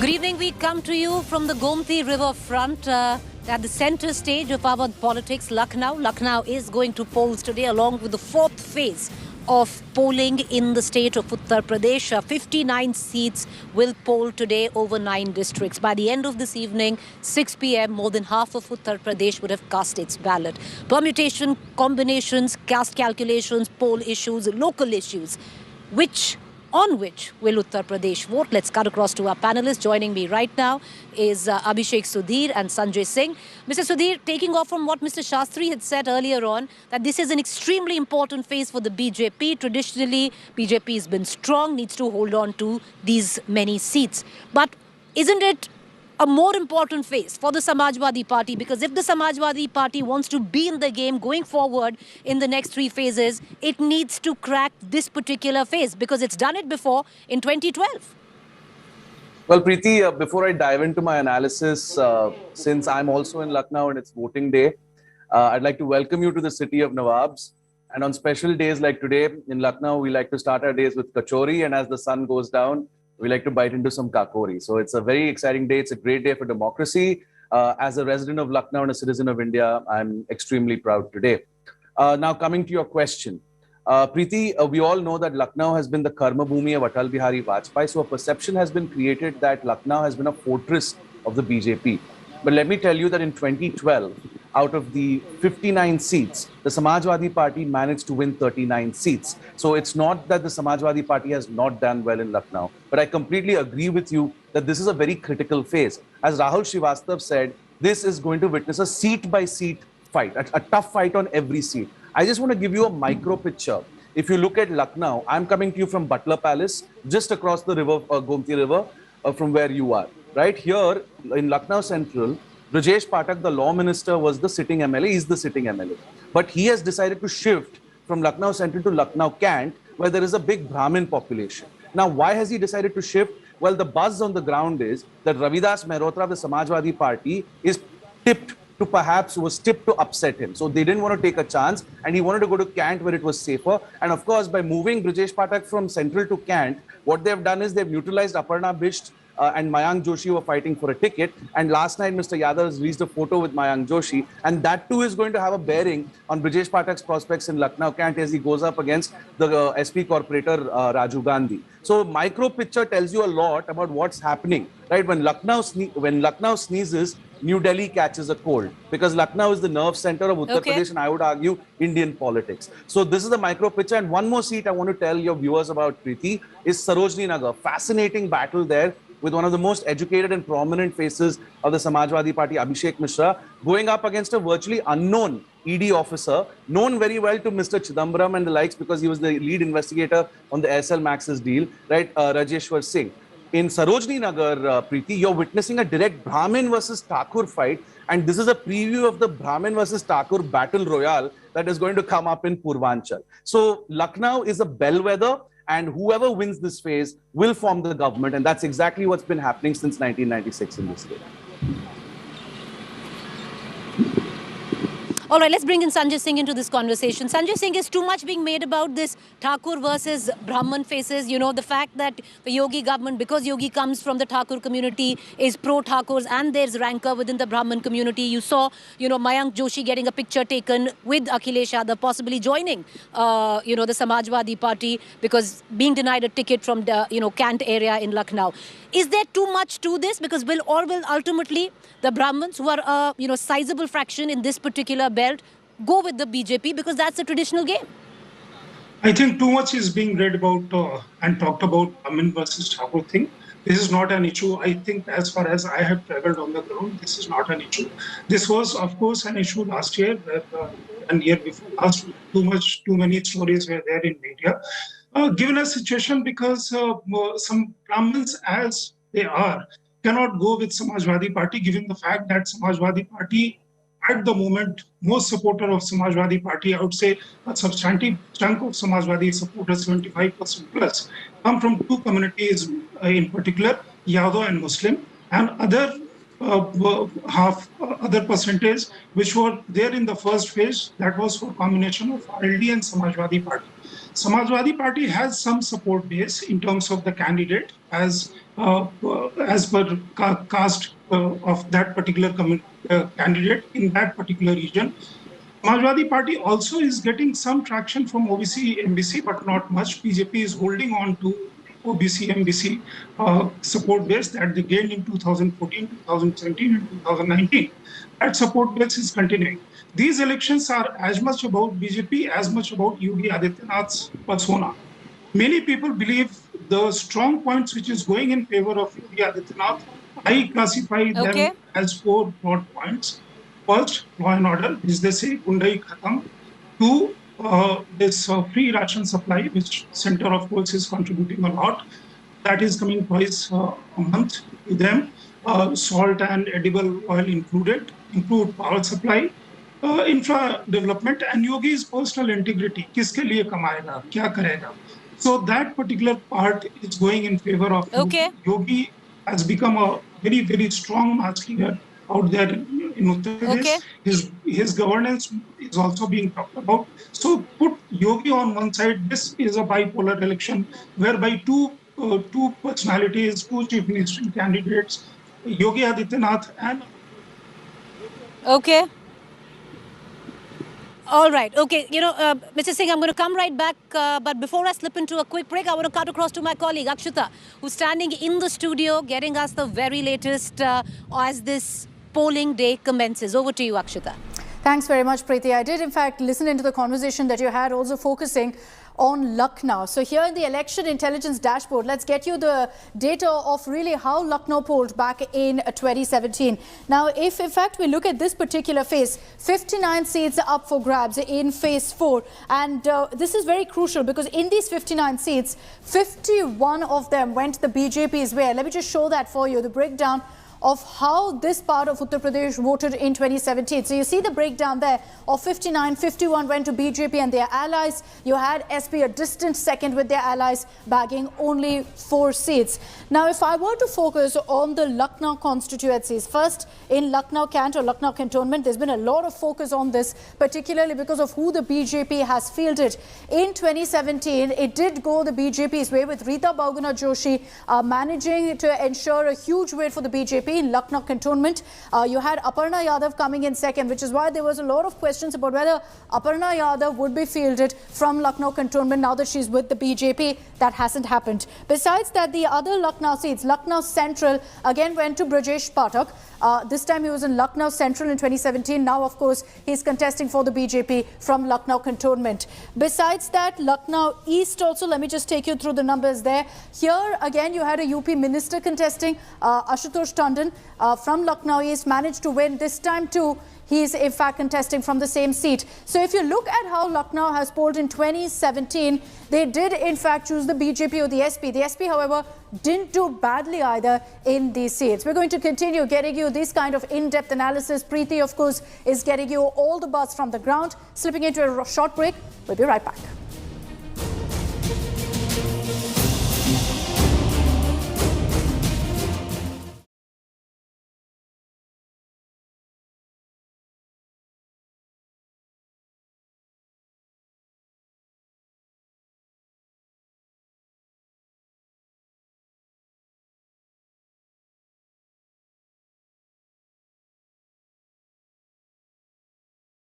Good evening. We come to you from the Gomti River front at the center stage of our politics, Lucknow. Lucknow is going to polls today along with the fourth phase of polling in the state of Uttar Pradesh. 59 seats will poll today over 9 districts. By the end of this evening, 6 p.m., more than half of Uttar Pradesh would have cast its ballot. Permutation, combinations, caste calculations, poll issues, local issues, on which will Uttar Pradesh vote? Let's cut across to our panelists. Joining me right now is Abhishek Sudhir and Sanjay Singh. Mr. Sudhir, taking off from what Mr. Shastri had said earlier on, that this is an extremely important phase for the BJP. Traditionally, BJP has been strong, needs to hold on to these many seats. But isn't it a more important phase for the Samajwadi Party? Because if the Samajwadi Party wants to be in the game going forward in the next 3 phases, it needs to crack this particular phase because it's done it before in 2012. Well, Preeti, before I dive into my analysis, since I'm also in Lucknow and it's voting day, I'd like to welcome you to the city of Nawabs. And on special days like today in Lucknow, we like to start our days with kachori, and as the sun goes down, we like to bite into some kakori. So it's a very exciting day. It's a great day for democracy. As a resident of Lucknow and a citizen of India, I'm extremely proud today. Now, coming to your question. Preeti, we all know that Lucknow has been the karma bhumi of Atal Bihari Vajpayee. So a perception has been created that Lucknow has been a fortress of the BJP. But let me tell you that in 2012, out of the 59 seats, the Samajwadi Party managed to win 39 seats. So it's not that the Samajwadi Party has not done well in Lucknow. But I completely agree with you that this is a very critical phase. As Rahul Srivastav said, this is going to witness a seat-by-seat fight, a tough fight on every seat. I just want to give you a micro picture. If you look at Lucknow, I'm coming to you from Butler Palace, just across the river, Gomti River, from where you are. Right here in Lucknow Central, Brajesh Pathak, the law minister, was the sitting MLA. He's the sitting MLA. But he has decided to shift from Lucknow Central to Lucknow Cant, where there is a big Brahmin population. Now, why has he decided to shift? Well, the buzz on the ground is that Ravidas Mehrotra of the Samajwadi Party was tipped to upset him. So they didn't want to take a chance, and he wanted to go to Cant where it was safer. And of course, by moving Brajesh Pathak from Central to Cant, what they've done is they've neutralized Aparna Bisht and Mayank Joshi were fighting for a ticket. And last night, Mr. Yadav has released a photo with Mayank Joshi. And that too is going to have a bearing on Brajesh Pathak's prospects in Lucknow Cant as he goes up against the SP corporator Raju Gandhi. So micro picture tells you a lot about what's happening. Right? When Lucknow sneezes, New Delhi catches a cold, because Lucknow is the nerve center of Uttar Pradesh, and I would argue Indian politics. So this is the micro picture. And one more seat I want to tell your viewers about, Preeti, is Sarojini Nagar. Fascinating battle there with one of the most educated and prominent faces of the Samajwadi Party, Abhishek Mishra, going up against a virtually unknown ED officer, known very well to Mr. Chidambaram and the likes because he was the lead investigator on the Aircel Maxis deal, right, Rajeshwar Singh. In Sarojini Nagar, Preeti, you're witnessing a direct Brahmin versus Thakur fight, and this is a preview of the Brahmin versus Thakur battle royale that is going to come up in Purvanchal. So Lucknow is a bellwether, and whoever wins this phase will form the government, and that's exactly what's been happening since 1996 in this state. All right, let's bring in Sanjay Singh into this conversation. Sanjay Singh, is too much being made about this Thakur versus Brahman faces. You know, the fact that the Yogi government, because Yogi comes from the Thakur community, is pro-Thakurs, and there's rancor within the Brahman community. You saw, Mayank Joshi getting a picture taken with Akhilesh Yadav, possibly joining, the Samajwadi Party because being denied a ticket from the, Cant area in Lucknow. Is there too much to this? Because will ultimately the Brahmins, who are a sizable fraction in this particular belt, go with the BJP because that's the traditional game? I think too much is being read about and talked about Brahmin versus Thakur thing. This is not an issue. I think as far as I have traveled on the ground, this is not an issue. This was, of course, an issue last year and year before last. Too many stories were there in media. Given a situation because some Brahmins as they are cannot go with Samajwadi Party, given the fact that Samajwadi Party at the moment, most supporter of Samajwadi Party, I would say a substantive chunk of Samajwadi supporters, 75% plus, come from 2 communities in particular, Yadav and Muslim, and other other percentage which were there in the first phase, that was for combination of RLD and Samajwadi Party. Samajwadi Party has some support base in terms of the candidate as per caste of that particular candidate in that particular region. Samajwadi Party also is getting some traction from OBC, MBC, but not much. BJP is holding on to OBC, MBC support base that they gained in 2014, 2017, and 2019. That support base is continuing. These elections are as much about BJP as much about Yogi Adityanath's persona. Many people believe the strong points which is going in favor of Yogi Adityanath, I classify them as 4 broad points. First, law and order, which they say Gundai Khatam. 2, this free ration supply, which center of course is contributing a lot. That is coming twice a month to them. Salt and edible oil included, improved power supply, infra development, and Yogi's personal integrity. Kiske liye kamayega, kya karega. So that particular part is going in favor of Yogi. Has become a very, very strong mass leader out there in Uttar Pradesh. His governance is also being talked about. So put Yogi on one side. This is a bipolar election whereby two personalities, 2 chief ministry candidates, Yogi Adityanath and. All right. Okay. Mr. Singh, I'm going to come right back. But before I slip into a quick break, I want to cut across to my colleague, Akshita, who's standing in the studio getting us the very latest as this polling day commences. Over to you, Akshita. Thanks very much, Preeti. I did, in fact, listen into the conversation that you had, also focusing on Lucknow. So here in the election intelligence dashboard, let's get you the data of really how Lucknow polled back in 2017. Now, if in fact we look at this particular phase, 59 seats are up for grabs in phase 4. And this is very crucial because in these 59 seats, 51 of them went the BJP's way. Let me just show that for you, the breakdown of how this part of Uttar Pradesh voted in 2017. So you see the breakdown there of 59, 51 went to BJP and their allies. You had SP a distant second with their allies, bagging only 4 seats. Now, if I were to focus on the Lucknow constituencies, first in Lucknow Cant or Lucknow Cantonment, there's been a lot of focus on this, particularly because of who the BJP has fielded. In 2017, it did go the BJP's way with Rita Bahuguna Joshi managing to ensure a huge win for the BJP in Lucknow Cantonment. You had Aparna Yadav coming in second, which is why there was a lot of questions about whether Aparna Yadav would be fielded from Lucknow Cantonment now that she's with the BJP. That hasn't happened. Besides that, the other Lucknow seats, Lucknow Central again went to Brajesh Pathak. This time he was in Lucknow Central in 2017. Now, of course, he's contesting for the BJP from Lucknow Cantonment. Besides that, Lucknow East also, let me just take you through the numbers there. Here, again, you had a UP minister contesting, Ashutosh Tandon from Lucknow East, managed to win this time too. He's in fact contesting from the same seat. So if you look at how Lucknow has polled in 2017, they did in fact choose the BJP or the SP. The SP, however, didn't do badly either in these seats. We're going to continue getting you this kind of in-depth analysis. Preeti, of course, is getting you all the buzz from the ground. Slipping into a short break. We'll be right back.